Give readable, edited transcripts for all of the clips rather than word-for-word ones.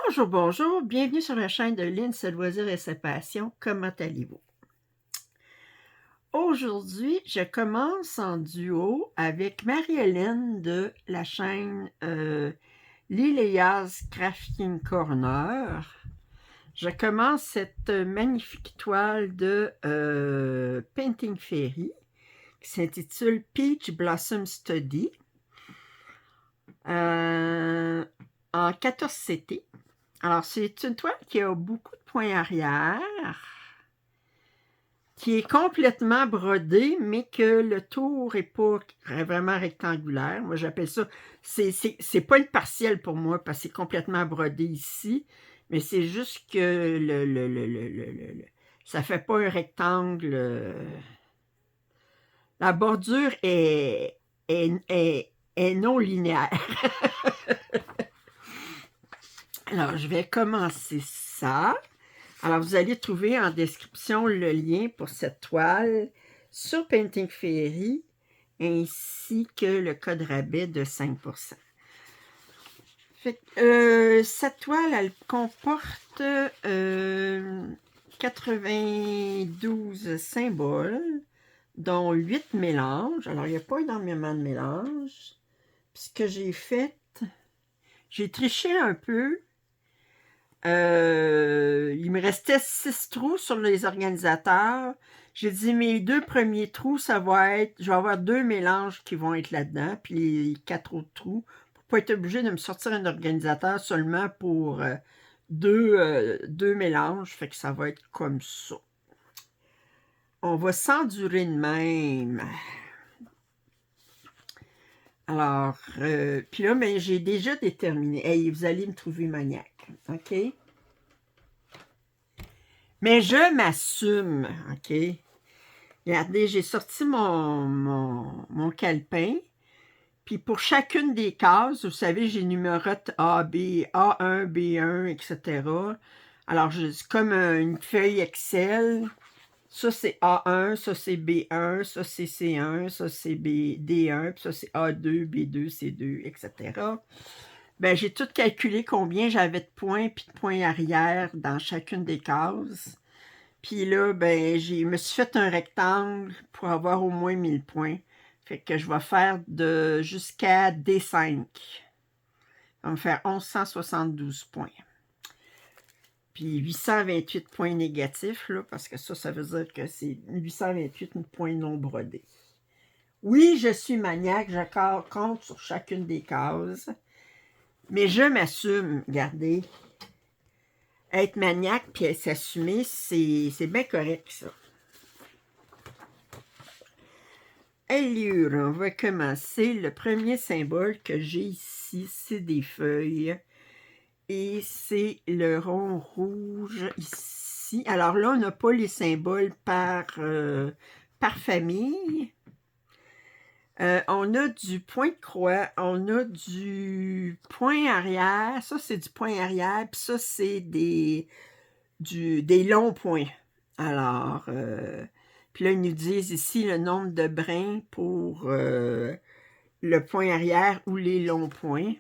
Bonjour, bonjour, bienvenue sur la chaîne de Lynn, ses loisirs et ses passions. Comment allez-vous? Aujourd'hui, je commence en duo avec Marie-Hélène de la chaîne Liléa's Crafting Corner. Je commence cette magnifique toile de Painting Fairy qui s'intitule Peach Blossom Study en 14 CT. Alors, c'est une toile qui a beaucoup de points arrière, qui est complètement brodée, mais que le tour n'est pas vraiment rectangulaire. Moi, j'appelle ça, c'est pas le partiel pour moi, parce que c'est complètement brodé ici, mais c'est juste que ça fait pas un rectangle. La bordure est non linéaire. Alors, je vais commencer ça. Alors, vous allez trouver en description le lien pour cette toile sur Painting Fairy, ainsi que le code rabais de 5%. Cette toile, elle comporte 92 symboles, dont 8 mélanges. Alors, il n'y a pas énormément de mélanges. Puis ce que j'ai fait, j'ai triché un peu. Il me restait 6 trous sur les organisateurs. J'ai dit, mes 2 premiers trous, ça va être... Je vais avoir 2 mélanges qui vont être là-dedans, puis les 4 autres trous, pour ne pas être obligé de me sortir un organisateur seulement pour 2 mélanges. Fait que ça va être comme ça. On va s'endurer de même. Alors, puis là, ben, j'ai déjà déterminé. Hey, vous allez me trouver maniaque, OK? Mais je m'assume, OK? Regardez, j'ai sorti mon calepin. Puis pour chacune des cases, vous savez, j'ai numérote A, B, A1, B1, etc. Alors, c'est comme une feuille Excel. Ça, c'est A1, ça, c'est B1, ça, c'est C1, ça, c'est D1, puis ça, c'est A2, B2, C2, etc. Ben, j'ai tout calculé combien j'avais de points puis de points arrière dans chacune des cases. Puis là, ben, je me suis fait un rectangle pour avoir au moins 1000 points. Fait que je vais faire de jusqu'à D5. Ça va me faire 1172 points. Puis 828 points négatifs, là, parce que ça veut dire que c'est 828 points non brodés. Oui, je suis maniaque, je compte sur chacune des cases. Mais je m'assume, regardez. Être maniaque puis s'assumer, c'est bien correct, ça. Allure, on va commencer. Le premier symbole que j'ai ici, c'est des feuilles. Et c'est le rond rouge ici. Alors là, on n'a pas les symboles par famille. On a du point de croix, on a du point arrière. Ça, c'est du point arrière. Puis ça, c'est des longs points. Alors, puis là, ils nous disent ici le nombre de brins pour le point arrière ou les longs points.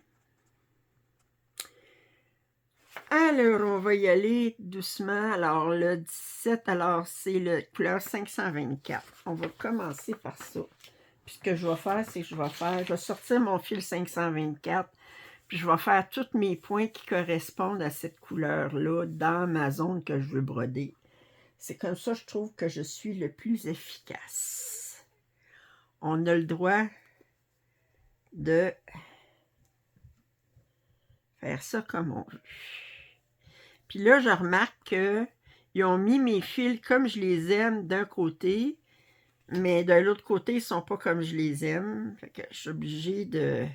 Alors, on va y aller doucement. Alors, le 17, alors, c'est le couleur 524. On va commencer par ça. Puis ce que je vais faire, c'est que je vais sortir mon fil 524, puis je vais faire tous mes points qui correspondent à cette couleur-là dans ma zone que je veux broder. C'est comme ça, je trouve que je suis le plus efficace. On a le droit de faire ça comme on veut. Puis là, je remarque qu'ils ont mis mes fils comme je les aime d'un côté, mais de l'autre côté, ils ne sont pas comme je les aime. Fait que je suis obligée de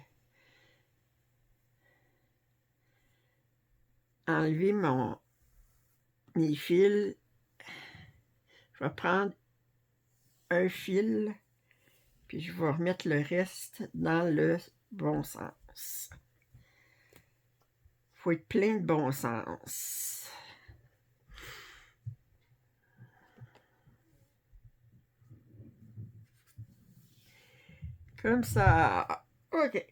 enlever mes fils. Je vais prendre un fil, puis je vais remettre le reste dans le bon sens. Il faut être plein de bon sens. Comme ça. OK.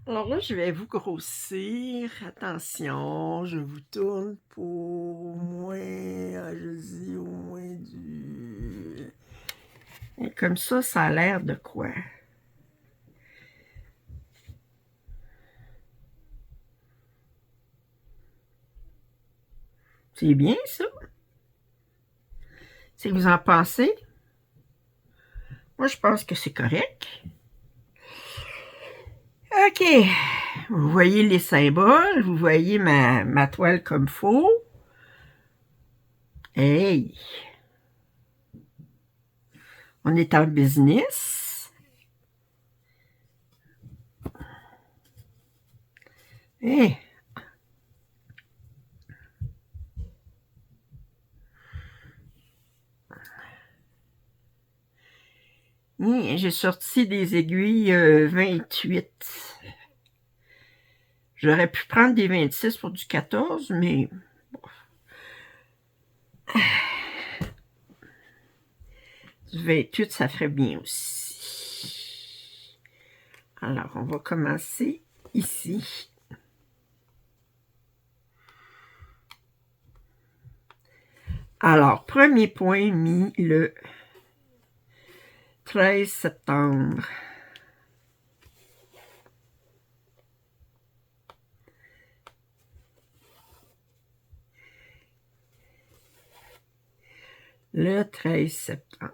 Alors là, je vais vous grossir. Attention, je vous tourne pour au moins, je dis au moins du... Et comme ça a l'air de quoi? C'est bien, ça? C'est que vous en pensez? Moi, je pense que c'est correct. OK. Vous voyez les symboles, vous voyez ma toile comme faux. Hey! On est en business. Hey! J'ai sorti des aiguilles 28. J'aurais pu prendre des 26 pour du 14, mais du 28, ça ferait bien aussi. Alors, on va commencer ici. Alors, premier point mis le 13 septembre. Le 13 septembre.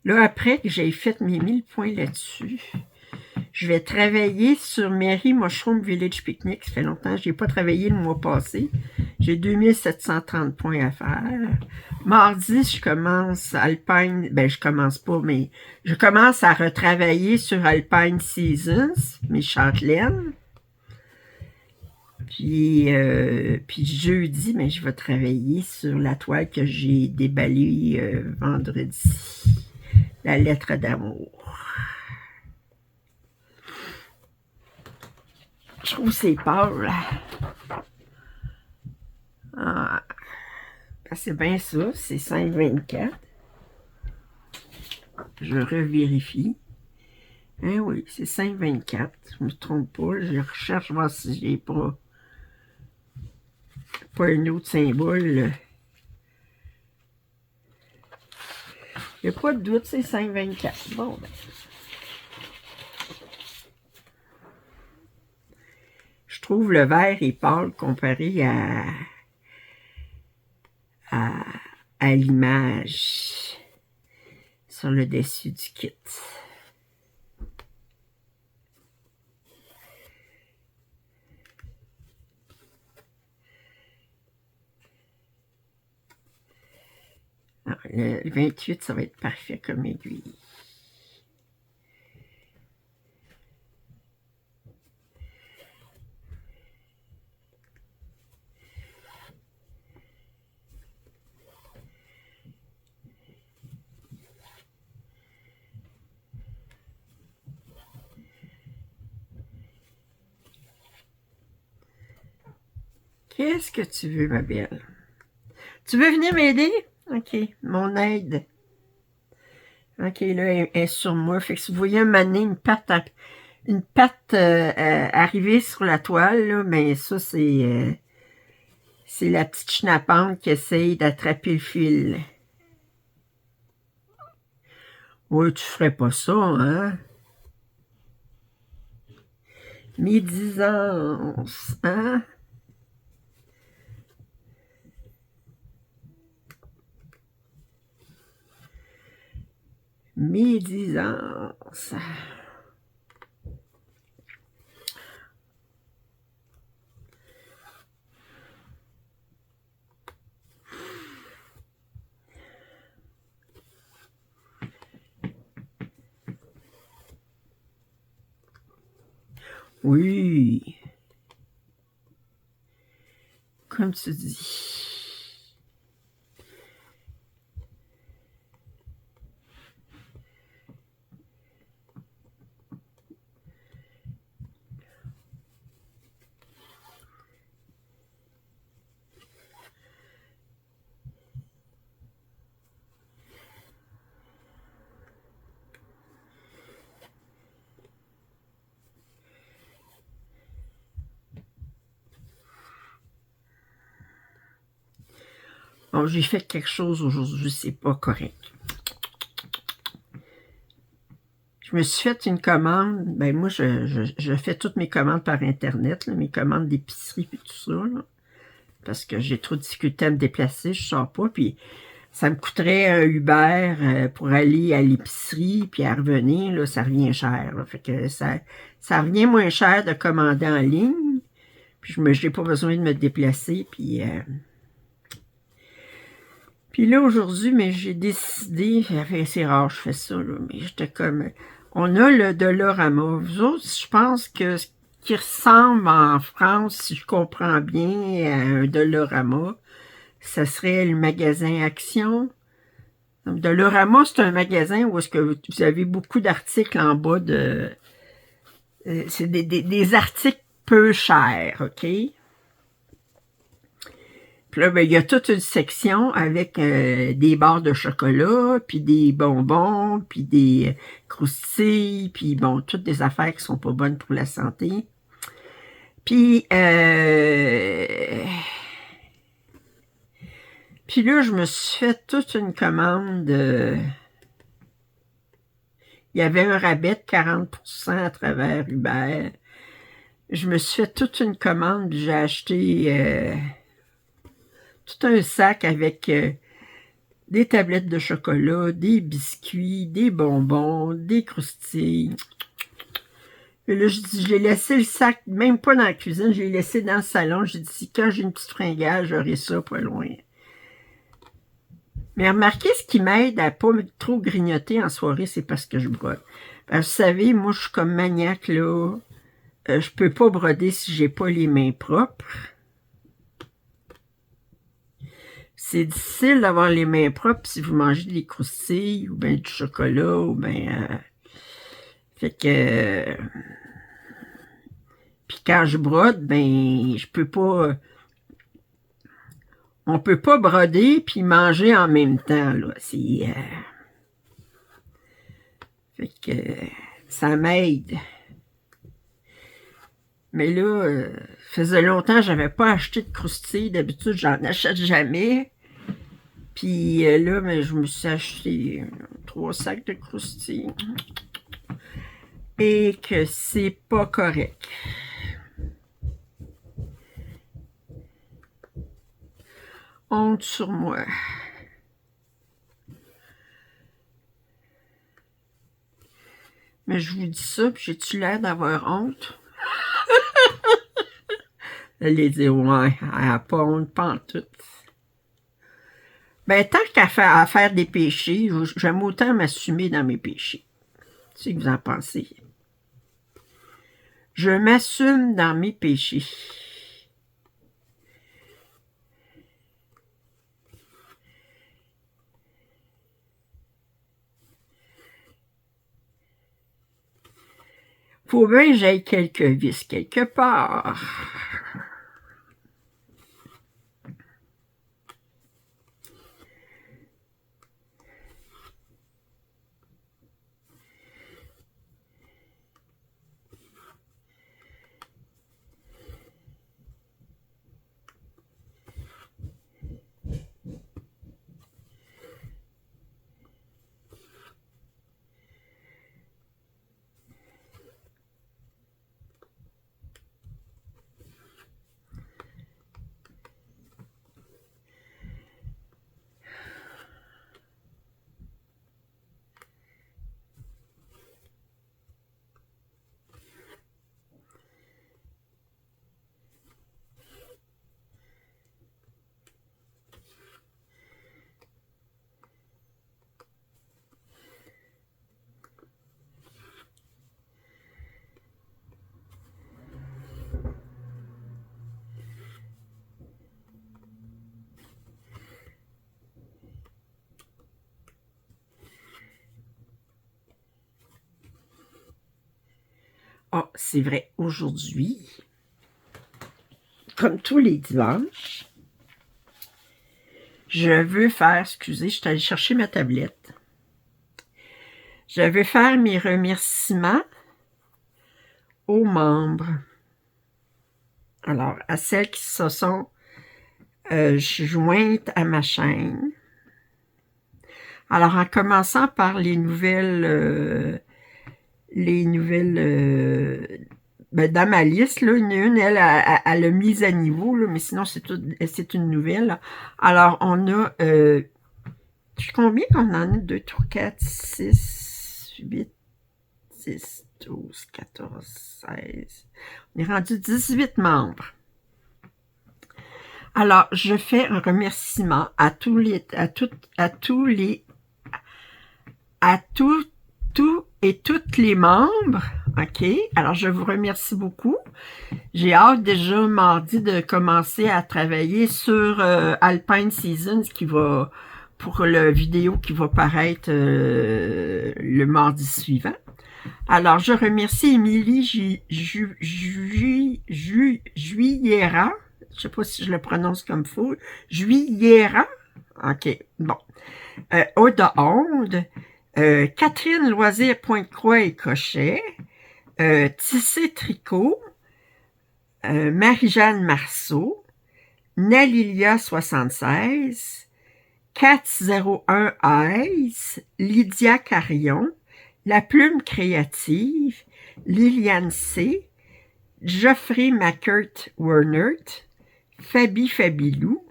Là, après que j'ai fait mes 1000 points là-dessus, je vais travailler sur Mary Mushroom Village Picnic. Ça fait longtemps que je n'ai pas travaillé le mois passé. J'ai 2730 points à faire. Mardi, je commence Alpine. Ben, je commence pas, mais je commence à retravailler sur Alpine Seasons, mes châtelaines. Puis jeudi, mais je vais travailler sur la toile que j'ai déballée vendredi. La lettre d'amour. Je trouve que c'est pâle. Ah, c'est bien ça, c'est 5,24. Je revérifie. Eh oui, c'est 5,24. Je ne me trompe pas. Je recherche voir si j'ai pas un autre symbole. Il n'y a pas de doute, c'est 5,24. Bon, ben. Je trouve le vert est pâle comparé à l'image sur le dessus du kit. Alors, le 28, ça va être parfait comme aiguille. Qu'est-ce que tu veux, ma belle? Tu veux venir m'aider? OK, mon aide. OK, là, elle est sur moi. Fait que si vous voyez un moment donné, une patte arriver sur la toile, là, ben ça, c'est la petite schnappante qui essaye d'attraper le fil. Oui, tu ferais pas ça, hein? Médisance, hein? Médisance. Oui. Comme tu dis. Bon, j'ai fait quelque chose aujourd'hui, c'est pas correct. Je me suis fait une commande. Ben moi, je fais toutes mes commandes par Internet, là, mes commandes d'épicerie et tout ça, là, parce que j'ai trop de difficulté à me déplacer, je sors pas, puis ça me coûterait un Uber pour aller à l'épicerie, puis à revenir, là, ça revient cher. Là, fait que ça revient moins cher de commander en ligne, puis je n'ai pas besoin de me déplacer, puis là, aujourd'hui, mais j'ai décidé, c'est rare, je fais ça, là, mais j'étais comme... On a le Dollarama. Vous autres, je pense que ce qui ressemble en France, si je comprends bien, à un Dollarama, ça serait le magasin Action. Donc, Dollarama, c'est un magasin où est-ce que vous avez beaucoup d'articles en bas de... c'est des articles peu chers, OK? Puis là, ben, il y a toute une section avec des barres de chocolat, puis des bonbons, puis des croustilles, puis bon, toutes des affaires qui sont pas bonnes pour la santé. Puis là, je me suis fait toute une commande. Il y avait un rabais de 40% à travers Uber. Je me suis fait toute une commande, j'ai acheté tout un sac avec des tablettes de chocolat, des biscuits, des bonbons, des croustilles. Et là, j'ai laissé le sac, même pas dans la cuisine, j'ai laissé dans le salon. J'ai dit, quand j'ai une petite fringale, j'aurai ça pas loin. Mais remarquez, ce qui m'aide à pas trop grignoter en soirée, c'est parce que je brode. Parce que vous savez, moi, je suis comme maniaque, là. Je peux pas broder si j'ai pas les mains propres. C'est difficile d'avoir les mains propres si vous mangez des croustilles ou bien du chocolat ou bien... fait que... puis quand je brode, ben je peux pas... on peut pas broder puis manger en même temps, là. C'est... fait que ça m'aide. Mais là, faisait longtemps que j'avais pas acheté de croustilles. D'habitude, j'en achète jamais. Puis là, ben, je me suis acheté 3 sacs de croustilles. Et que c'est pas correct. Honte sur moi. Mais je vous dis ça, puis j'ai-tu l'air d'avoir honte? Elle les dit, ouais, elle n'a pas honte, pas en tout. Ben, tant qu'à faire des péchés, j'aime autant m'assumer dans mes péchés. C'est ce que vous en pensez. Je m'assume dans mes péchés. Faut bien que j'aille quelques vices quelque part. Ah, c'est vrai, aujourd'hui, comme tous les dimanches, je veux faire, excusez, je suis allée chercher ma tablette. Je veux faire mes remerciements aux membres. Alors, à celles qui se sont jointe à ma chaîne. Alors, en commençant par les nouvelles, ben, dans ma liste, là, une, elle a mise à niveau, là, mais sinon, c'est une nouvelle. Là. Alors, on a, combien qu'on en a? 2, 3, 4, 6, 8, 10, 12, 14, 16. On est rendu 18 membres. Alors, je fais un remerciement à tous et toutes les membres. OK? Alors, je vous remercie beaucoup. J'ai hâte déjà mardi de commencer à travailler sur Alpine Seasons qui va, pour la vidéo qui va paraître le mardi suivant. Alors, je remercie Émilie Juillera. Je ne sais pas si je le prononce comme il faut. Juillera. OK, bon. Oda Onde. Catherine Loisir Pointe-Croix et Cochet. Tissé Tricot. Marie-Jeanne Marceau. Nalilia 76. 401 Ice. Lydia Carillon. La Plume Créative, Liliane C., Geoffrey McCurt-Wernert, Fabi Fabilou,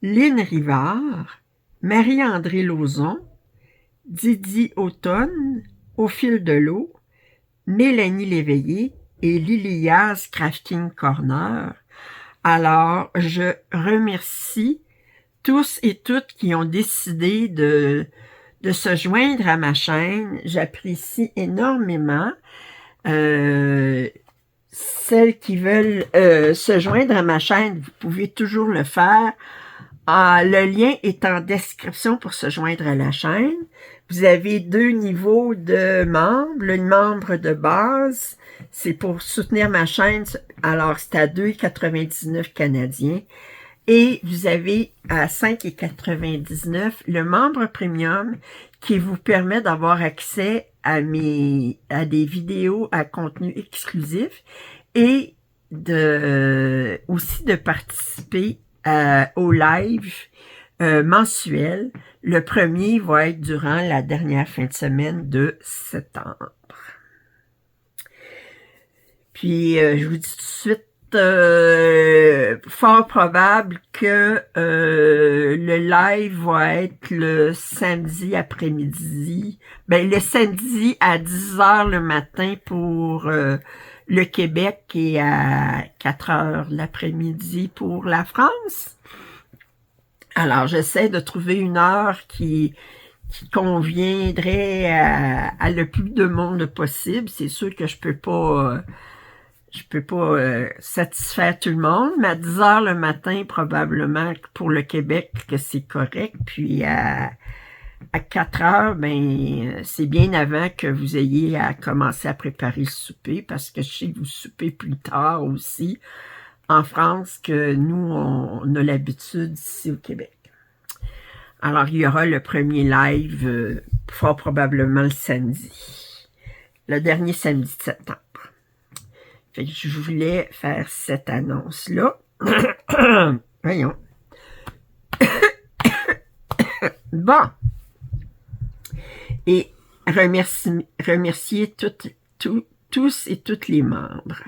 Lynn Rivard, Marie-André Lauzon, Didi Automne, Au fil de l'eau, Mélanie Léveillé et Lilias Crafting Corner. Alors, je remercie tous et toutes qui ont décidé de se joindre à ma chaîne. J'apprécie énormément. Celles qui veulent se joindre à ma chaîne, vous pouvez toujours le faire. Le lien est en description pour se joindre à la chaîne. Vous avez 2 niveaux de membres. Le membre de base, c'est pour soutenir ma chaîne. Alors, c'est à 2,99 canadiens. Et vous avez à 5,99 le membre premium qui vous permet d'avoir accès à des vidéos à contenu exclusif et aussi de participer au live mensuel. Le premier va être durant la dernière fin de semaine de septembre. Puis, je vous dis tout de suite, fort probable que le live va être le samedi après-midi. Ben, le samedi à 10h le matin pour le Québec et à 4h l'après-midi pour la France. Alors, j'essaie de trouver une heure qui conviendrait à le plus de monde possible. C'est sûr que je peux pas satisfaire tout le monde, mais à 10h le matin, probablement pour le Québec, que c'est correct. Puis à 4h, ben, c'est bien avant que vous ayez à commencer à préparer le souper, parce que je sais que vous soupez plus tard aussi en France que nous, on a l'habitude ici au Québec. Alors, il y aura le premier live, fort probablement le samedi. Le dernier samedi de septembre. Fait que je voulais faire cette annonce-là. Voyons. Bon. Et remercier tous et toutes les membres.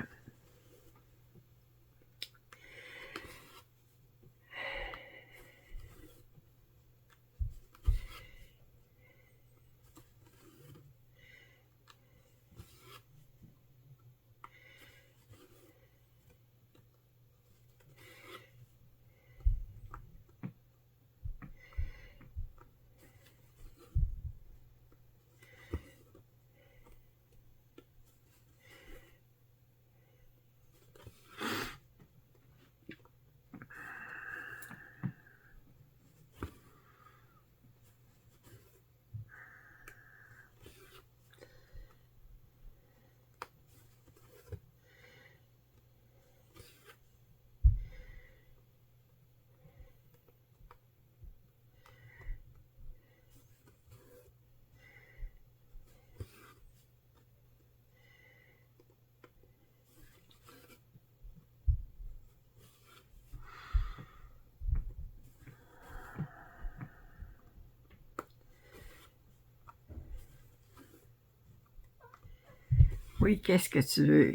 Oui, qu'est-ce que tu veux?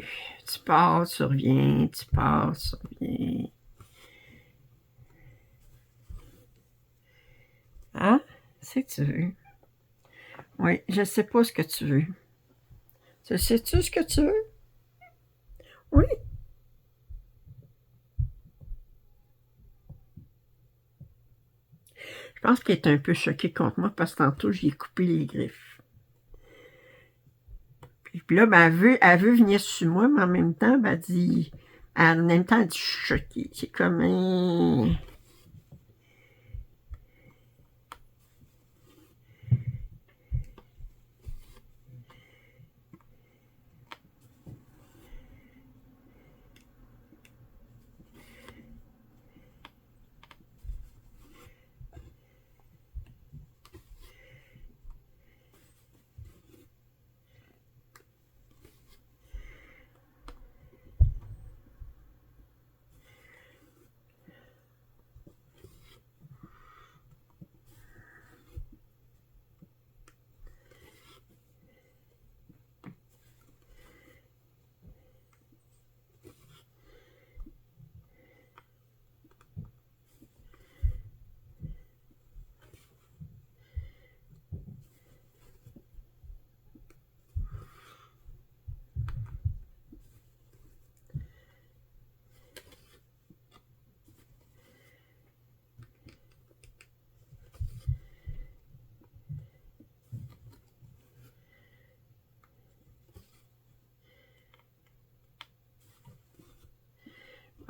Tu pars, tu reviens, tu pars, tu reviens. Hein? C'est que tu veux? Oui, je sais pas ce que tu veux. Tu sais-tu ce que tu veux? Oui. Je pense qu'il est un peu choqué contre moi parce que tantôt, j'y ai coupé les griffes. Puis là, ben, elle veut venir sur moi, mais en même temps, ben, elle dit... En même temps, elle dit, je suis choquée. C'est comme...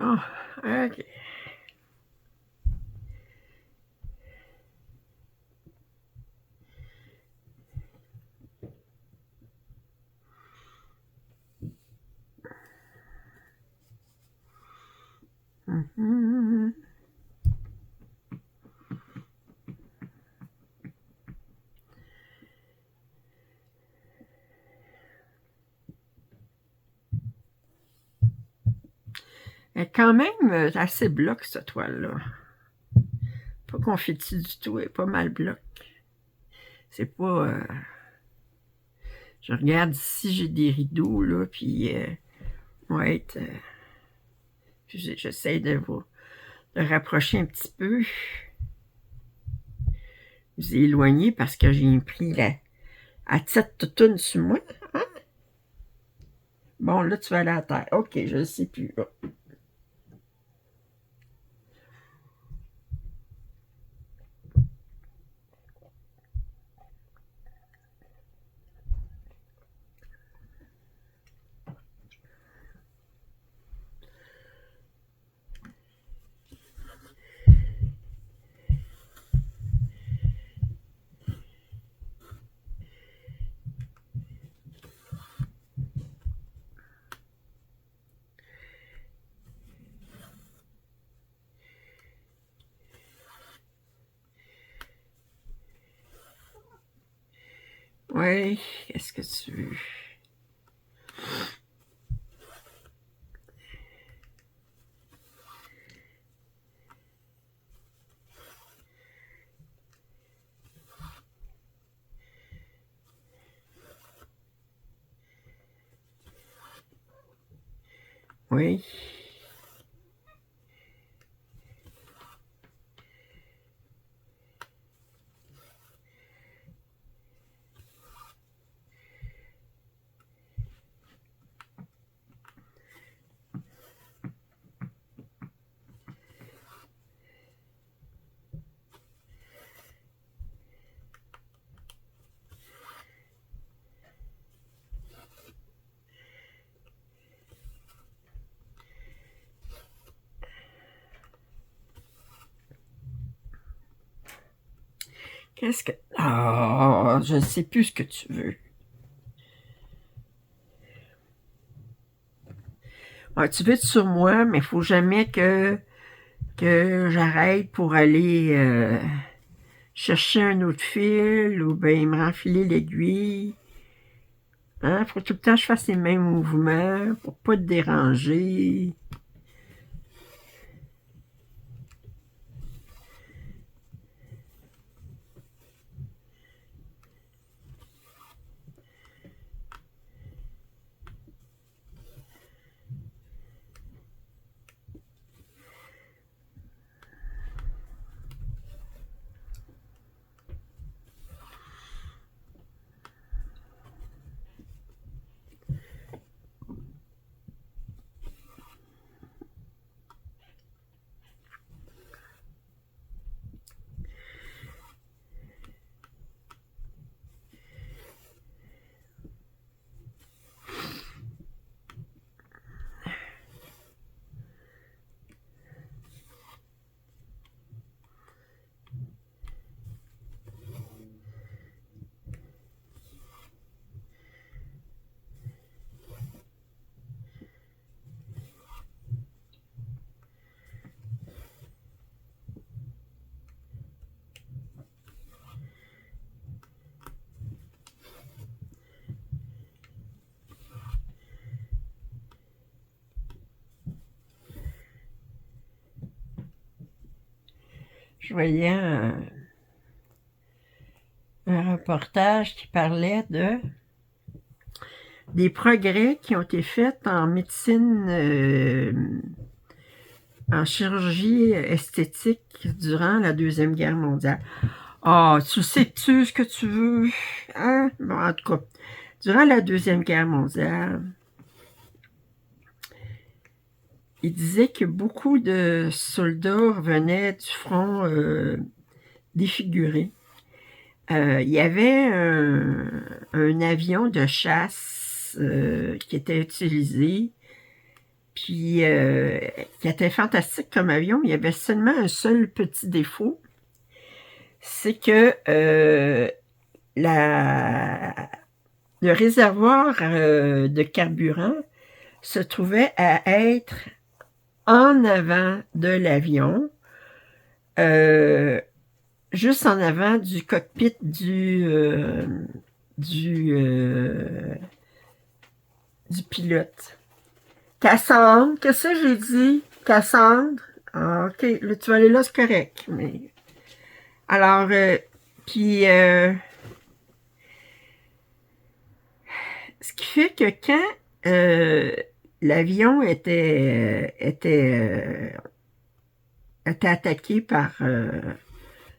Oh, OK. Mhm. Elle est quand même assez bloc, cette toile-là. Pas confetti du tout, elle est pas mal bloc. C'est pas... je regarde ici, j'ai des rideaux, là, puis... ouais, j'essaie de vous de rapprocher un petit peu. Vous éloigner parce que j'ai pris la tête toutoune sur moi. Hein? Bon, là, tu vas aller à terre. OK, je ne sais plus. Là. Oui, qu'est-ce que tu veux? Oui. Qu'est-ce que... Ah, je ne sais plus ce que tu veux. Ouais, tu veux être sur moi, mais il faut jamais que j'arrête pour aller chercher un autre fil ou bien me renfiler l'aiguille. Hein? Faut tout le temps que je fasse les mêmes mouvements pour pas te déranger. je voyais un reportage qui parlait des progrès qui ont été faits en médecine, en chirurgie esthétique durant la Deuxième Guerre mondiale. Ah, tu sais-tu ce que tu veux? Hein? Bon, en tout cas, durant la Deuxième Guerre mondiale, il disait que beaucoup de soldats revenaient du front défigurés. Il y avait un avion de chasse qui était utilisé, puis qui était fantastique comme avion. Il y avait seulement un seul petit défaut, c'est que le réservoir de carburant se trouvait à être en avant de l'avion, juste en avant du cockpit du pilote. Cassandre, qu'est-ce que j'ai dit? Cassandre? Ah, ok, là, tu vas aller là, c'est correct. Mais... Alors, puis, ce qui fait que quand l'avion était attaqué par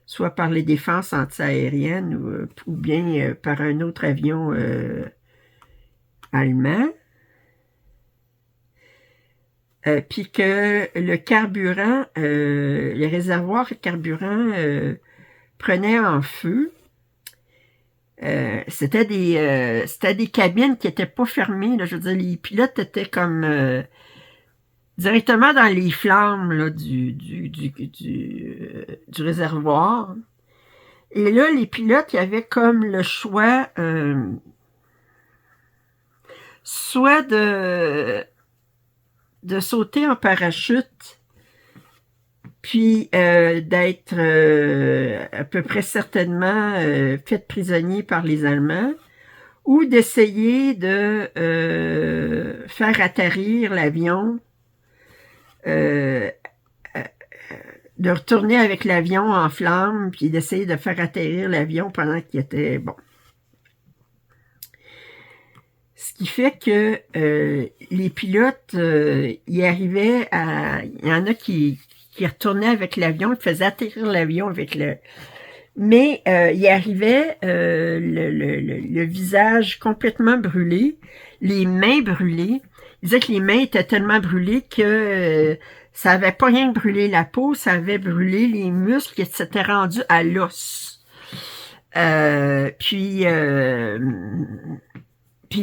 soit par les défenses antiaériennes ou bien par un autre avion allemand, puis que le carburant, les réservoirs de carburant prenaient en feu. C'était des cabines qui n'étaient pas fermées. Là, je veux dire, les pilotes étaient comme directement dans les flammes là, du réservoir. Et là, les pilotes, il y avait comme le choix soit de sauter en parachute, puis d'être à peu près certainement fait prisonnier par les Allemands, ou d'essayer de faire atterrir l'avion, de retourner avec l'avion en flammes, puis d'essayer de faire atterrir l'avion pendant qu'il était bon. Ce qui fait que les pilotes, y arrivaient à... Il y en a qui retournaient avec l'avion, qui faisaient atterrir l'avion avec le... Mais il arrivait le visage complètement brûlé, les mains brûlées. Il disait que les mains étaient tellement brûlées que ça avait pas rien que brûlé la peau, ça avait brûlé les muscles qui s'étaient rendus à l'os. Puis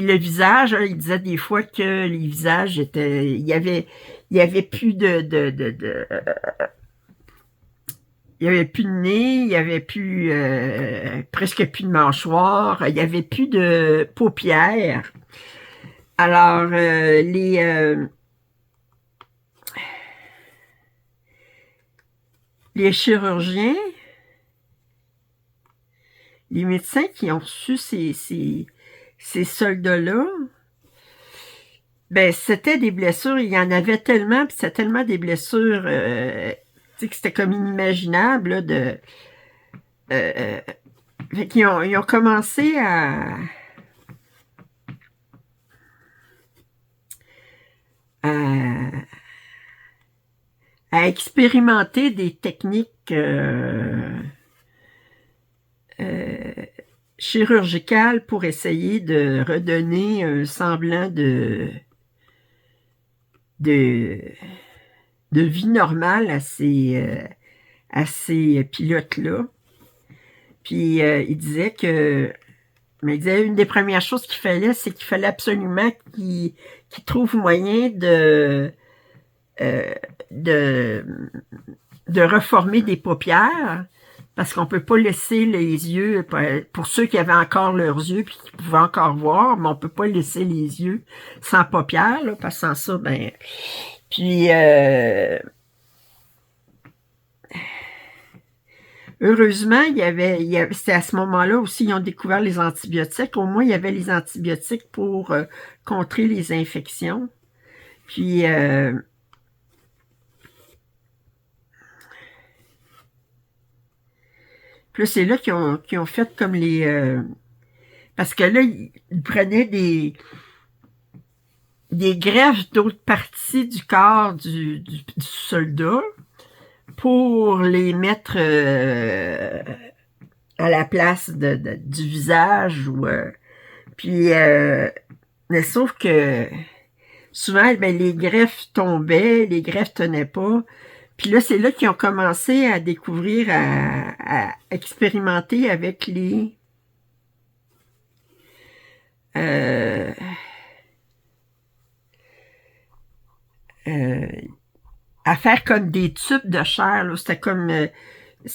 le visage, hein, il disait des fois que les visages étaient... Il y avait plus il y avait plus de nez, il y avait plus presque plus de mâchoire, il y avait plus de paupières. Alors, les chirurgiens, les médecins qui ont reçu ces soldats-là, ben c'était des blessures, il y en avait tellement, puis c'était tellement des blessures, tu sais, que c'était comme inimaginable, là, fait qu'ils ils ont commencé à expérimenter des techniques chirurgicales pour essayer de redonner un semblant de vie normale à ces pilotes-là. Puis il disait que... Mais il disait une des premières choses qu'il fallait, c'est qu'il fallait absolument qu'ils trouvent moyen de reformer des paupières, parce qu'on peut pas laisser les yeux, pour ceux qui avaient encore leurs yeux puis qui pouvaient encore voir, mais on peut pas laisser les yeux sans paupières, là, parce que sans ça, ben... Puis... heureusement, c'était à ce moment-là aussi, ils ont découvert les antibiotiques. Au moins, il y avait les antibiotiques pour contrer les infections. Puis... Puis là, c'est là qu'ils ont fait comme les... parce que là, ils prenaient des greffes d'autres parties du corps du soldat pour les mettre à la place du visage. Puis, mais sauf que souvent, ben, les greffes tombaient, les greffes tenaient pas. Puis là, c'est là qu'ils ont commencé à découvrir, à expérimenter avec euh, à faire comme des tubes de chair. C'était comme...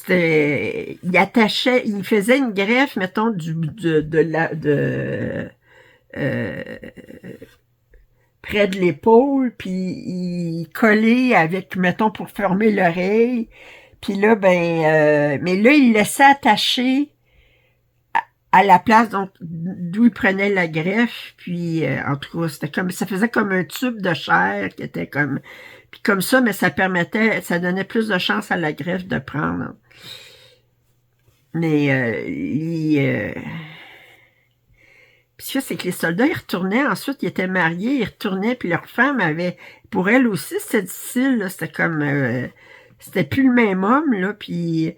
il attachait, il faisait une greffe, mettons, près de l'épaule, puis il collait avec, mettons, pour fermer l'oreille. Puis là, ben, mais là, il laissait attacher à la place donc d'où il prenait la greffe. Puis, en tout cas, c'était comme, ça faisait comme un tube de chair qui était comme, puis comme ça, mais ça permettait, ça donnait plus de chance à la greffe de prendre. Mais puis ça, c'est que les soldats, ils retournaient, ensuite, ils étaient mariés, ils retournaient, puis leur femme avait... Pour elle aussi, c'était difficile, là, c'était comme... c'était plus le même homme, là, puis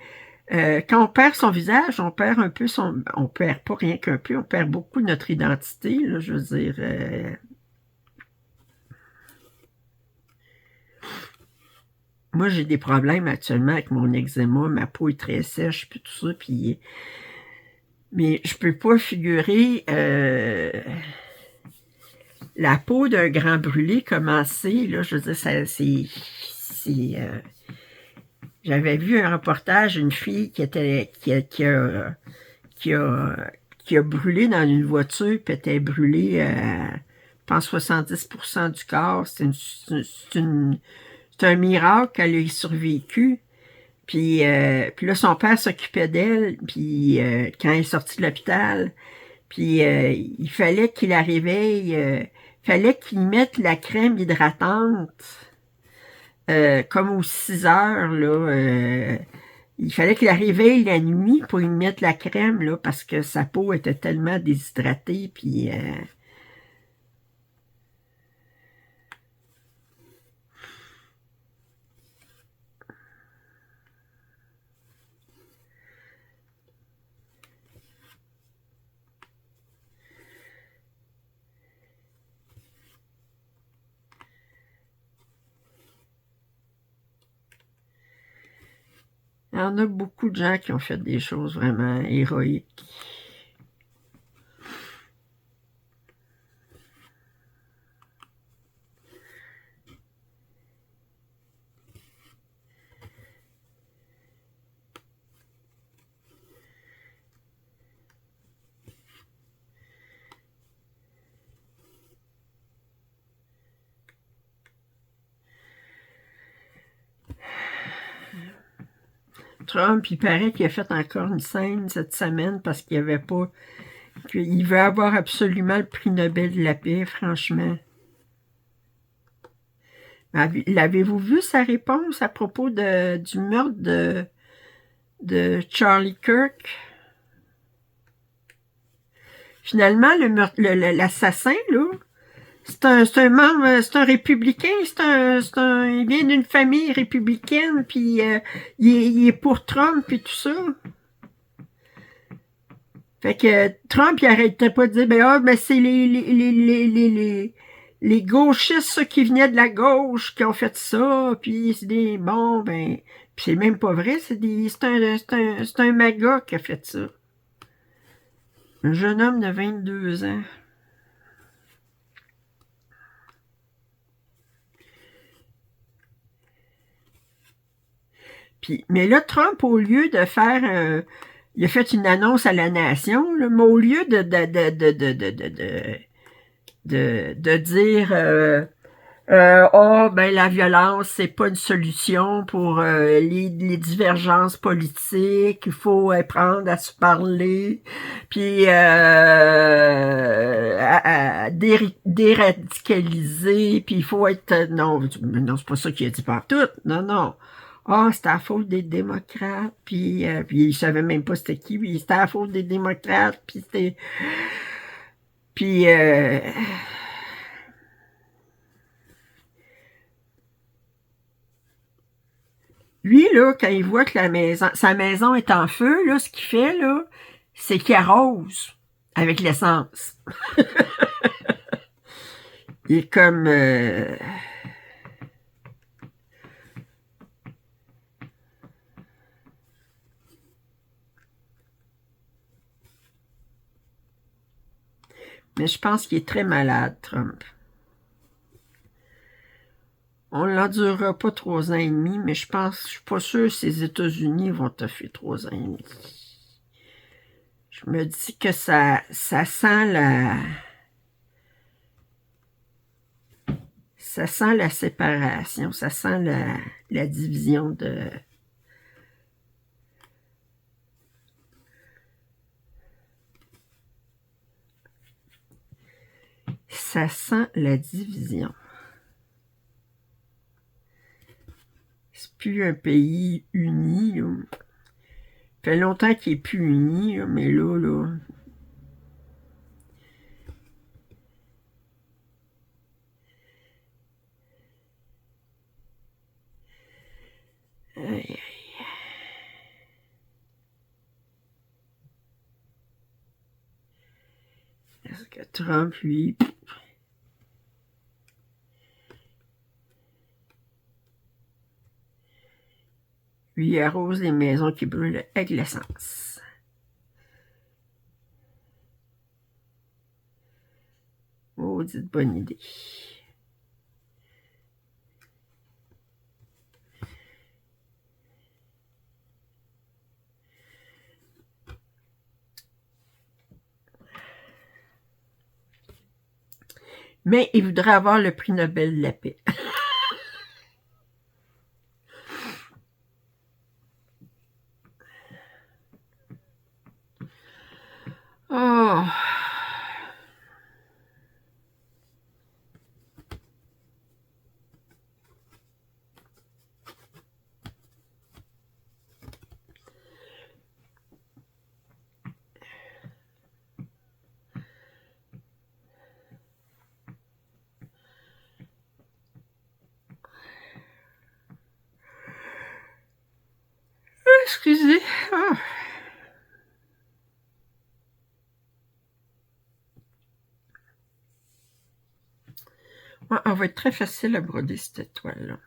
quand on perd son visage, on perd un peu son... On perd pas rien qu'un peu, on perd beaucoup de notre identité, là, je veux dire... Moi, j'ai des problèmes actuellement avec mon eczéma, ma peau est très sèche, puis tout ça, puis... Mais je peux pas figurer la peau d'un grand brûlé commencer, là, je veux dire, c'est j'avais vu un reportage, une fille qui a brûlé dans une voiture, puis était brûlée, je pense, 70% du corps. C'est un miracle qu'elle ait survécu. Puis là, son père s'occupait d'elle, puis quand elle est sortie de l'hôpital, puis il fallait qu'il la réveille, fallait qu'il mette la crème hydratante, comme aux 6 heures, là, il fallait qu'il la réveille la nuit pour y mettre la crème, là, parce que sa peau était tellement déshydratée, puis... il y en a beaucoup de gens qui ont fait des choses vraiment héroïques. Trump, il paraît qu'il a fait encore une scène cette semaine parce qu'il avait pas... qu'il veut avoir absolument le prix Nobel de la paix, franchement. L'avez-vous vu sa réponse à propos du meurtre de Charlie Kirk? Finalement, l'assassin, là, c'est un membre, c'est un républicain, il vient d'une famille républicaine, puis il est pour Trump et tout ça. Fait que Trump, il arrêtait pas de dire, ben c'est les gauchistes, ceux qui venaient de la gauche, qui ont fait ça, puis c'est des, bon, ben, puis c'est même pas vrai, c'est un MAGA qui a fait ça. Un jeune homme de 22 ans. Puis, mais là, Trump, au lieu de faire il a fait une annonce à la nation, là, mais au lieu de dire oh, ben la violence, c'est pas une solution pour les divergences politiques, il faut apprendre à se parler, puis à déradicaliser, puis il faut être... Non, c'est pas ça qu'il a dit partout. Non, non. Ah, c'était la faute des démocrates, puis il savait même pas c'était qui, puis c'était la faute des démocrates, puis c'était... Puis... lui, là, quand il voit que sa maison est en feu, là, ce qu'il fait, là, c'est qu'il arrose avec l'essence. Il est comme... Mais je pense qu'il est très malade, Trump. On ne l'endurera pas 3 ans et demi, mais je suis pas sûr que les États-Unis vont te faire 3 ans et demi. Je me dis que ça sent la séparation, ça sent la division de... Ça sent la division. C'est plus un pays uni, là. Ça fait longtemps qu'il n'est plus uni, là, mais là... Aïe. Est-ce que Trump, lui... Lui, il arrose les maisons qui brûlent avec l'essence. Maudite bonne idée. Mais il voudrait avoir le prix Nobel de la paix. Oh! Excusez. Oh. Ouais, elle va être très facile à broder, cette étoile-là.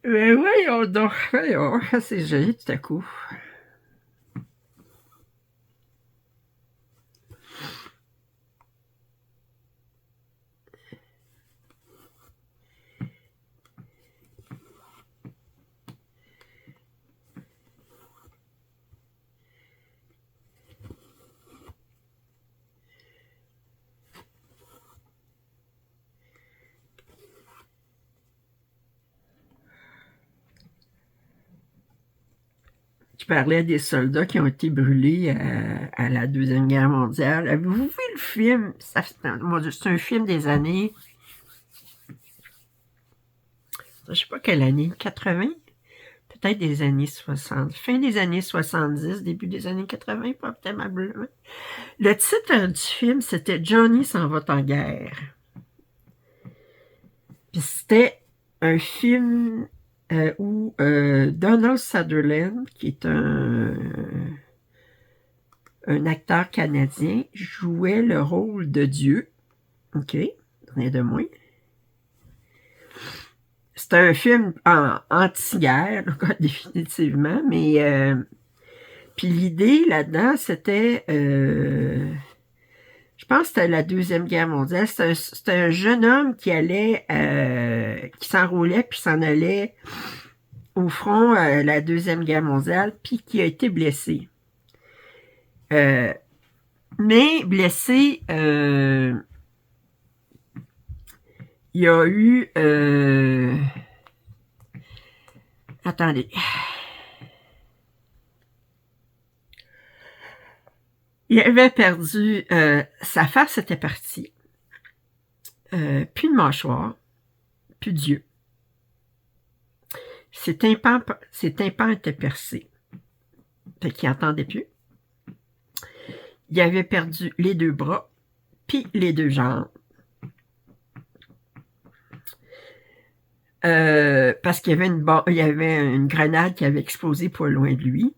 Mais voyons donc, voyons, c'est joli tout à coup. Je parlais des soldats qui ont été brûlés à la Deuxième Guerre mondiale. Avez-vous vu le film? C'est un film des années... Je sais pas quelle année, 80? Peut-être des années 60. Fin des années 70, début des années 80, probablement. Le titre du film, c'était Johnny s'en va en guerre. Puis c'était un film où Donald Sutherland, qui est un acteur canadien, jouait le rôle de Dieu. OK, rien de moins. C'était un film anti-guerre, définitivement, mais puis l'idée là-dedans, c'était, je pense que c'était la Deuxième Guerre mondiale, c'était un jeune homme qui allait, qui s'enrôlait puis s'en allait au front la Deuxième Guerre mondiale, puis qui a été blessé. Mais blessé, il y a eu... attendez. Il avait perdu... sa face était partie. Plus de mâchoire. Plus d'yeux. Ses tympans étaient percés. Fait qu'il n'entendait plus. Il avait perdu les 2 bras, puis les 2 jambes. Parce qu'il y avait une grenade qui avait explosé pas loin de lui.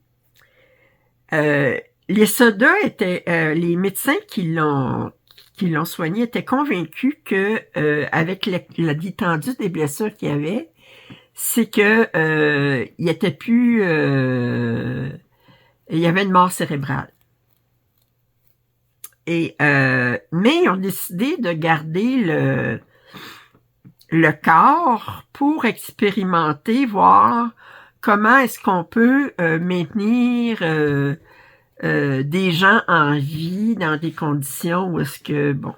Les soldats étaient, les médecins qui l'ont soigné étaient convaincus que avec l'étendue des blessures qu'il y avait, c'est que il était plus, il y avait une mort cérébrale. Et mais ils ont décidé de garder le corps pour expérimenter, voir comment est-ce qu'on peut maintenir des gens en vie dans des conditions où est-ce que, bon,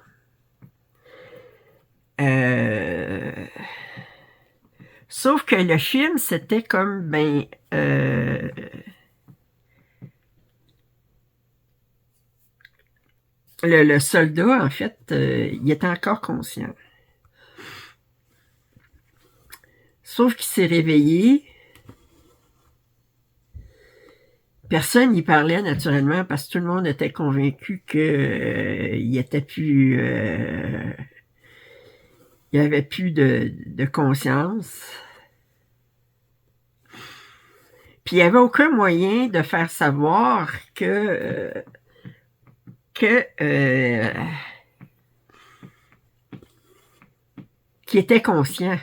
sauf que le film, c'était comme, ben, le soldat, en fait, il était encore conscient. Sauf qu'il s'est réveillé. Personne n'y parlait naturellement parce que tout le monde était convaincu qu'il était plus... il n'y avait plus de conscience. Puis il n'y avait aucun moyen de faire savoir qu'il était conscient.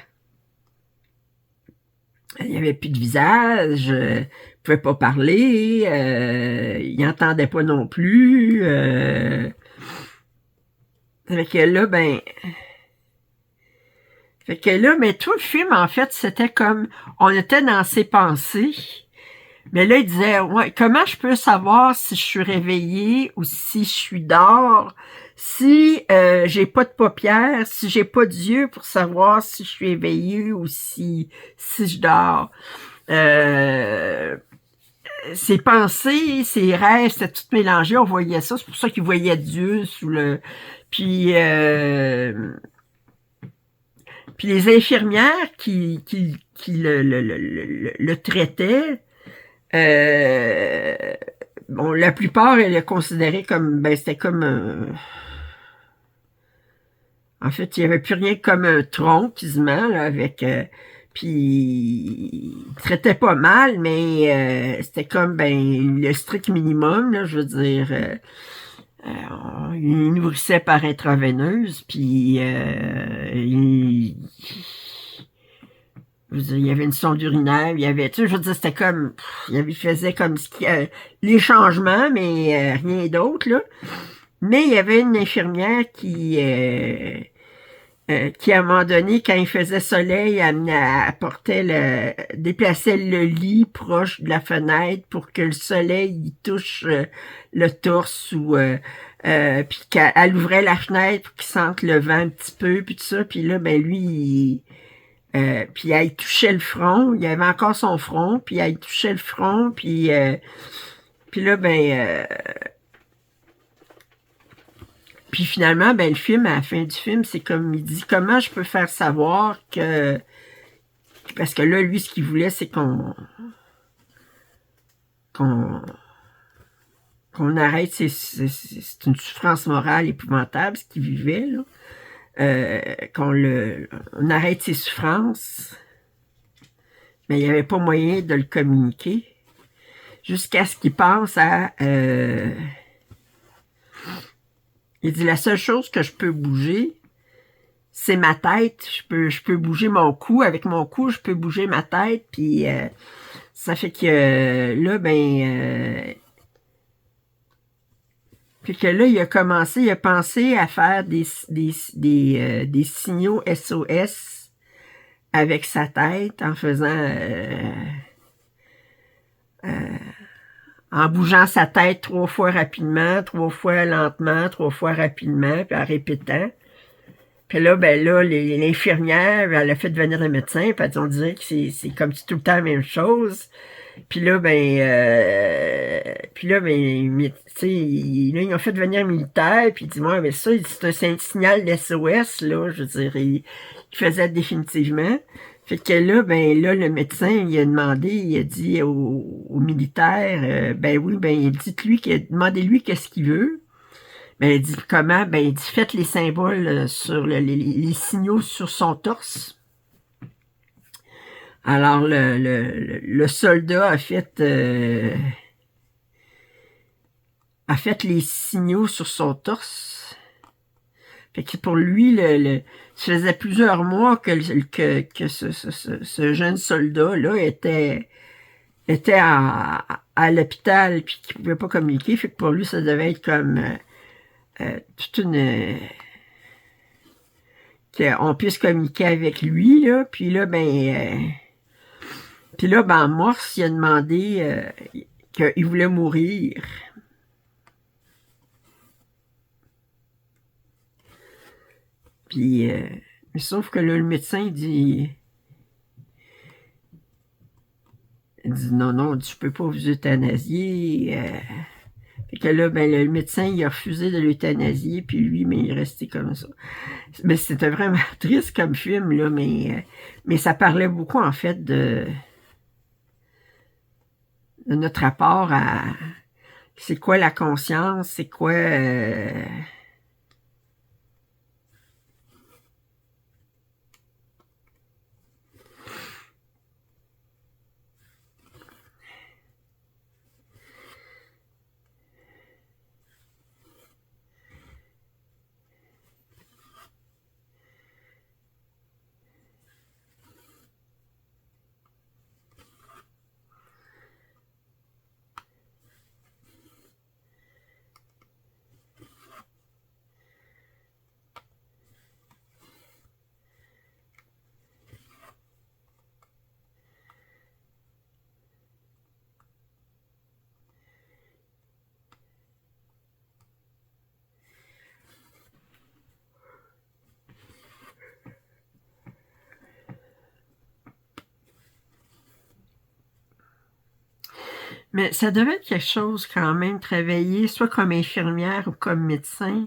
Il n'y avait plus de visage, il ne pouvait pas parler, il n'entendait pas non plus. Fait que là, ben... Fait que là, mais tout le film, en fait, c'était comme... On était dans ses pensées. Mais là, il disait, ouais, comment je peux savoir si je suis réveillé ou si je suis dehors, si j'ai pas de paupières, si j'ai pas d'yeux pour savoir si je suis éveillé ou si je dors. Ses pensées, ses rêves, c'était tout mélangé, on voyait ça, c'est pour ça qu'il voyait Dieu sous le... Puis les infirmières qui le traitaient, bon, la plupart, elle est considérée comme, ben, c'était comme, en fait, il n'y avait plus rien comme un tronc, quasiment, là, avec, puis, il traitait pas mal, mais c'était comme, ben, le strict minimum, là, je veux dire, il nourrissait par intraveineuse, puis Je veux dire, il y avait une sonde urinaire, il y avait, tu sais, je veux dire, c'était comme, il faisait comme les changements, mais rien d'autre, là. Mais il y avait une infirmière qui, à un moment donné, quand il faisait soleil, apportait déplaçait le lit proche de la fenêtre pour que le soleil il touche le torse ou puis qu'elle ouvrait la fenêtre pour qu'il sente le vent un petit peu, puis tout ça. Puis là, ben lui, puis elle touchait le front. Il avait encore son front, puis elle touchait le front, puis là, puis finalement, ben le film, à la fin du film, c'est comme il dit, comment je peux faire savoir que parce que là, lui, ce qu'il voulait, c'est qu'on arrête, c'est une souffrance morale épouvantable, ce qu'il vivait, là. On arrête ses souffrances, mais il n'y avait pas moyen de le communiquer, jusqu'à ce qu'il pense à... il dit, la seule chose que je peux bouger, c'est ma tête. Je peux bouger mon cou. Avec mon cou, je peux bouger ma tête, puis... ça fait que là, puis que là, il a pensé à faire des signaux SOS avec sa tête en faisant, en bougeant sa tête 3 fois rapidement, 3 fois lentement, 3 fois rapidement, puis en répétant. Puis là, ben là, l'infirmière, elle a fait venir le médecin, puis on dirait que c'est comme si tout le temps la même chose. Puis là, tu sais, là, ils ont fait venir un militaire, puis il dit, moi, mais ça, c'est un signal d'SOS, là, je veux dire, il faisait définitivement. Fait que là, le médecin, il a demandé, il a dit au militaire, ben oui, dites-lui, demandez-lui qu'est-ce qu'il veut. Ben, il dit, comment? Ben, il dit, faites les symboles sur les signaux sur son torse. Alors, le soldat a fait les signaux sur son torse. Fait que pour lui, ça faisait plusieurs mois que ce jeune soldat-là était à l'hôpital puis qu'il pouvait pas communiquer. Fait que pour lui, ça devait être comme toute une... qu'on puisse communiquer avec lui, là. Puis là, en morse, il a demandé qu'il voulait mourir. Puis, sauf que là, le médecin, il dit non, non, je peux pas vous euthanasier. Fait que là, le médecin, il a refusé de l'euthanasier, puis lui, mais il est resté comme ça. Mais c'était vraiment triste comme film, là, mais ça parlait beaucoup, en fait, de notre rapport à c'est quoi la conscience, c'est quoi... Mais ça devait être quelque chose quand même, travailler soit comme infirmière ou comme médecin,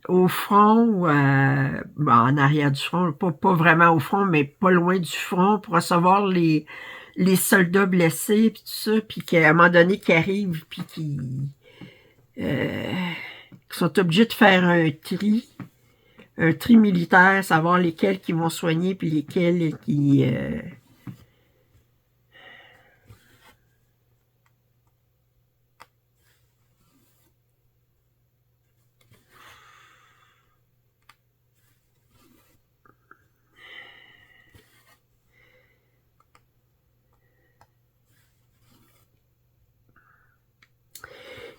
au front ou en arrière du front, pas vraiment au front, mais pas loin du front, pour recevoir les soldats blessés, puis tout ça, puis qu'à un moment donné, qu'ils arrivent, puis euh, qu'ils sont obligés de faire un tri militaire, savoir lesquels qui vont soigner, puis lesquels qui...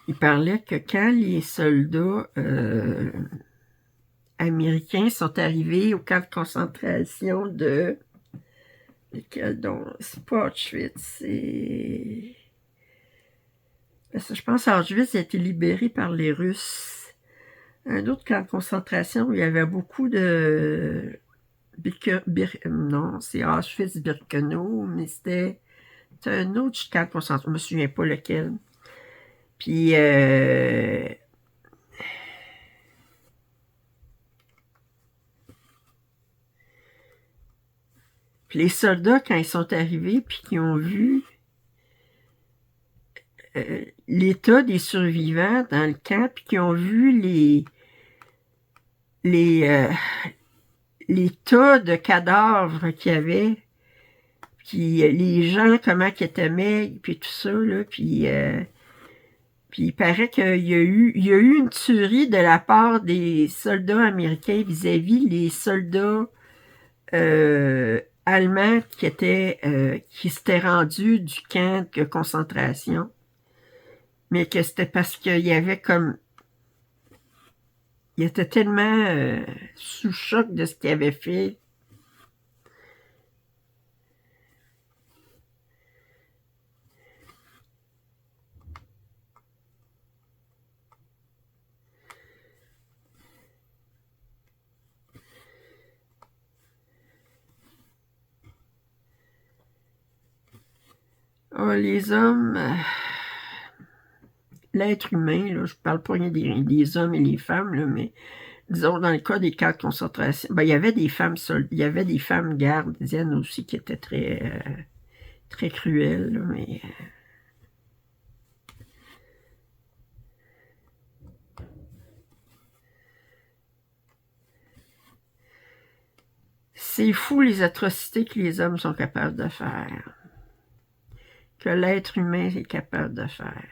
il parlait que quand les soldats américains sont arrivés au camp de concentration de... Lequel donc? C'est pas Auschwitz, c'est... Je pense qu'Auschwitz a été libéré par les Russes. Un autre camp de concentration où il y avait beaucoup de... Non, c'est Auschwitz-Birkenau, mais c'était un autre camp de concentration. Je ne me souviens pas lequel. Puis... Puis les soldats, quand ils sont arrivés, puis qu'ils ont vu l'état des survivants dans le camp, puis qu'ils ont vu les tas de cadavres qu'il y avait, puis les gens, comment ils étaient maigres, puis tout ça, là, puis il paraît qu'il y a eu une tuerie de la part des soldats américains vis-à-vis les soldats allemands qui s'étaient rendus du camp de concentration, mais que c'était parce qu'il y avait comme... Il était tellement sous choc de ce qu'il avait fait. Oh, les hommes... l'être humain, là, je parle pas rien des hommes et les femmes, là, mais disons dans le cas des camps de concentration, ben, il y avait des femmes gardiennes aussi qui étaient très cruelles, là, mais c'est fou les atrocités que les hommes sont capables de faire, que l'être humain est capable de faire.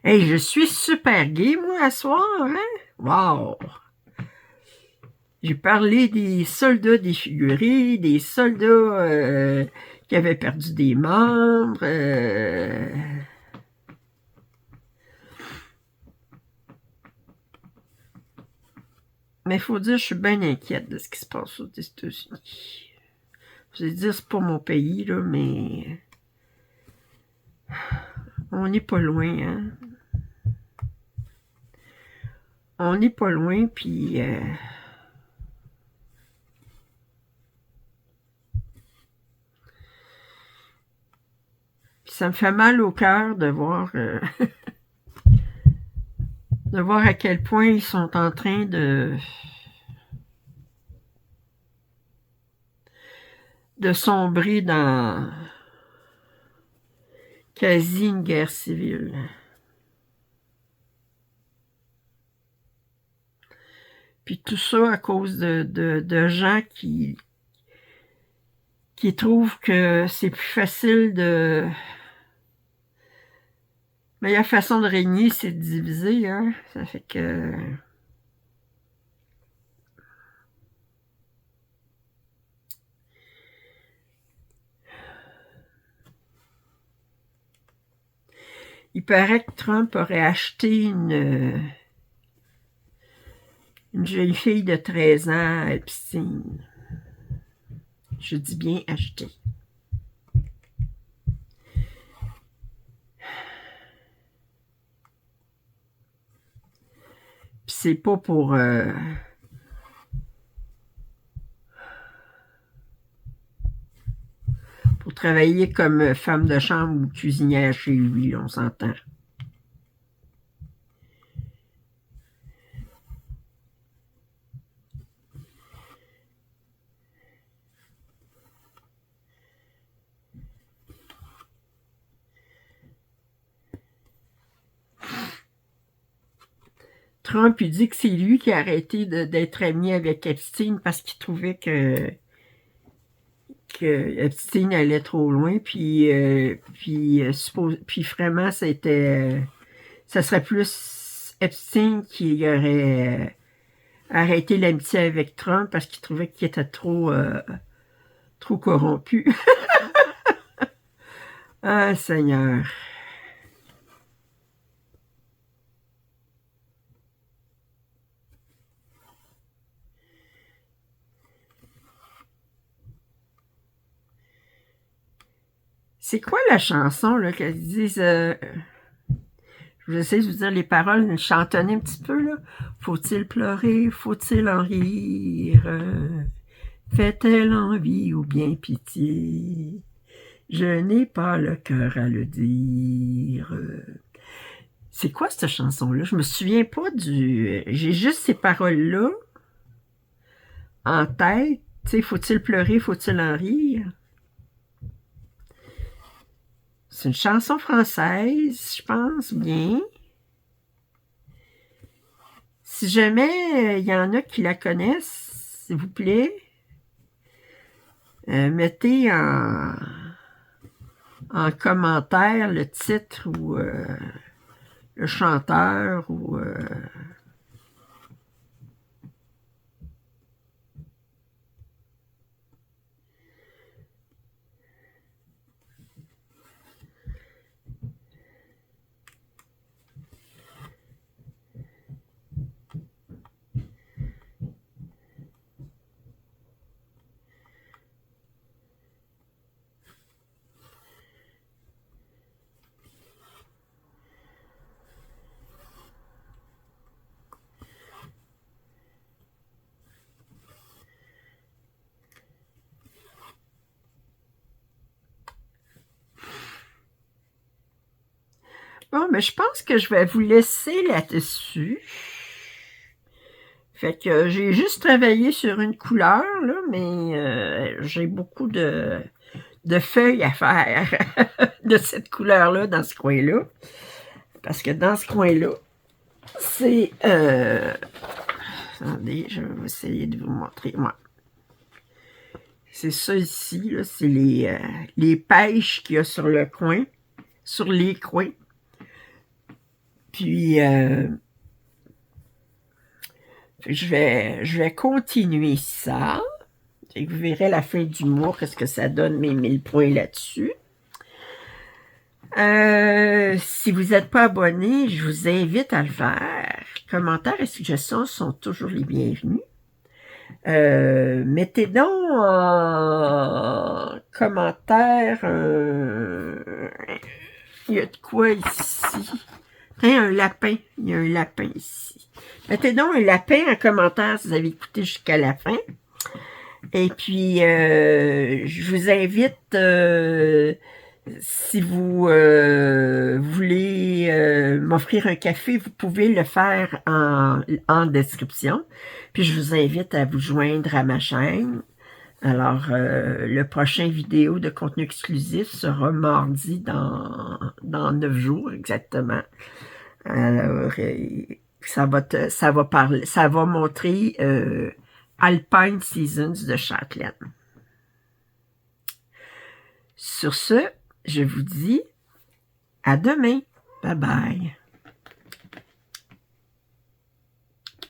Hey, je suis super gay, moi, à soir, hein? Wow! J'ai parlé des soldats défigurés, des soldats qui avaient perdu des membres. Mais il faut dire, je suis bien inquiète de ce qui se passe aux États-Unis. Je vais dire, c'est pas mon pays, là, mais on n'est pas loin, hein? On n'est pas loin, puis... ça me fait mal au cœur de voir... de voir à quel point ils sont en train de sombrer dans quasi une guerre civile. Puis tout ça à cause de gens qui trouvent que c'est plus facile de... La meilleure façon de régner, c'est de diviser, hein? Ça fait que... Il paraît que Trump aurait acheté une jeune fille de 13 ans à Epstein. Je dis bien acheté. Puis c'est pas pour... pour travailler comme femme de chambre ou cuisinière chez lui, on s'entend. Trump, il dit que c'est lui qui a arrêté d'être ami avec Epstein parce qu'il trouvait que Epstein allait trop loin, puis vraiment, ça serait plus Epstein qui aurait arrêté l'amitié avec Trump parce qu'il trouvait qu'il était trop corrompu. Ah, Seigneur. C'est quoi la chanson, là, qu'elles disent... je vais essayer de vous dire les paroles, chantonner un petit peu, là. Faut-il pleurer, faut-il en rire? Fait-elle envie ou bien pitié? Je n'ai pas le cœur à le dire. C'est quoi cette chanson-là? Je me souviens pas du... J'ai juste ces paroles-là en tête. Tu sais, faut-il pleurer, faut-il en rire? C'est une chanson française, je pense bien. Si jamais il y en a qui la connaissent, s'il vous plaît, mettez en commentaire le titre ou le chanteur ou... Bon, mais je pense que je vais vous laisser là-dessus. Fait que j'ai juste travaillé sur une couleur, là, mais j'ai beaucoup de feuilles à faire de cette couleur-là dans ce coin-là. Parce que dans ce coin-là, c'est... attendez, je vais essayer de vous montrer. Ouais. C'est ça ici, là, c'est les pêches qu'il y a sur le coin, sur les coins. Puis, je vais continuer ça. Et vous verrez à la fin du mois qu'est-ce que ça donne mes 1000 points là-dessus. Si vous n'êtes pas abonné, je vous invite à le faire. Commentaires et suggestions sont toujours les bienvenus. Mettez donc en commentaire il y a de quoi ici. Un lapin. Il y a un lapin ici. Mettez donc un lapin en commentaire si vous avez écouté jusqu'à la fin. Et puis, je vous invite, si vous voulez m'offrir un café, vous pouvez le faire en description. Puis, je vous invite à vous joindre à ma chaîne. Alors, le prochain vidéo de contenu exclusif sera mardi dans 9 jours exactement. Alors, ça va montrer Alpine Seasons de Châtelaine. Sur ce, je vous dis à demain. Bye bye.